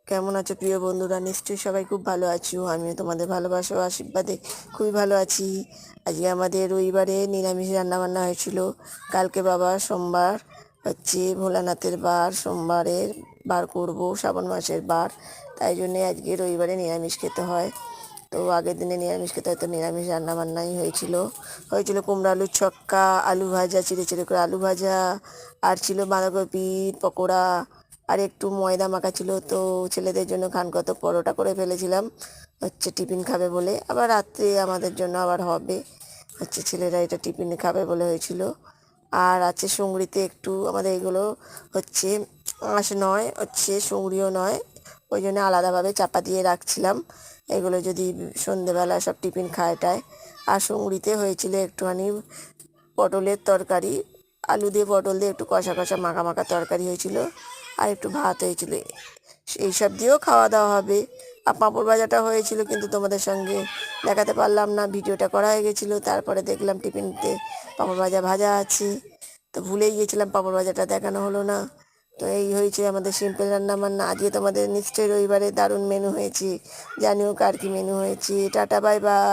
কেমন আছো প্রিয় বন্ধুরা? নিশ্চয়ই সবাই খুব ভালো আছো। আমিও তোমাদের ভালোবাসা ও আশীর্বাদে খুবই ভালো আছি। আজকে আমাদের রবিবারে নিরামিষ রান্নাবান্না হয়েছিল। কালকে বাবা সোমবার হচ্ছে ভোলানাথের বার, সোমবারের বার করব, শ্রাবণ মাসের বার, তাই জন্যে আজকে রবিবারে নিরামিষ খেতে হয়। তো আগের দিনে নিরামিষ খেতে হয়, তো নিরামিষ রান্নাবান্নাই হয়েছিল কুমড়ো আলুর ছক্কা, আলু ভাজা, চিড়ে চিড়ে করে আলু ভাজা, আর ছিল বাঁধাকপির পকোড়া, আর একটু ময়দা মাখা ছিল। তো ছেলেদের জন্য খানকত পরোটা করে ফেলেছিলাম, টিফিন খাবে বলে। আবার রাত্রে আমাদের জন্য আবার হবে, ছেলেরা এটা টিফিন খাবে বলে হয়েছিল। আর আছে সুংড়িতে একটু, আমাদের এগুলো হচ্ছে আঁশ নয়, সুংড়িও নয়, ওই জন্য আলাদাভাবে চাপা দিয়ে রাখছিলাম, এগুলো যদি সন্ধেবেলা সব টিফিন খায়টায়। আর সুংড়িতে হয়েছিল একটুখানি পটলের তরকারি, আলু দিয়ে পটল দিয়ে একটু কষা কষা মাখা মাখা তরকারি হয়েছিল, আর একটু ভাত হয়েছিল। এইসব দিয়েও খাওয়া দাওয়া হবে। আর পাঁপড় ভাজাটা হয়েছিল, কিন্তু তোমাদের সঙ্গে দেখাতে পারলাম না, ভিডিওটা করা হয়ে গেছিলো। তারপরে দেখলাম টিফিনতে পাঁপড় ভাজা ভাজা আছে, তো ভুলেই গিয়েছিলাম, পাঁপড় ভাজাটা দেখানো হলো না। তো এই হয়েছে আমাদের সিম্পল রান্না বান্না। আজকে তোমাদের নিশ্চয়ই রবিবারে দারুণ মেনু হয়েছে, জানিও কার কী মেনু হয়েছে। Tata, bye bye.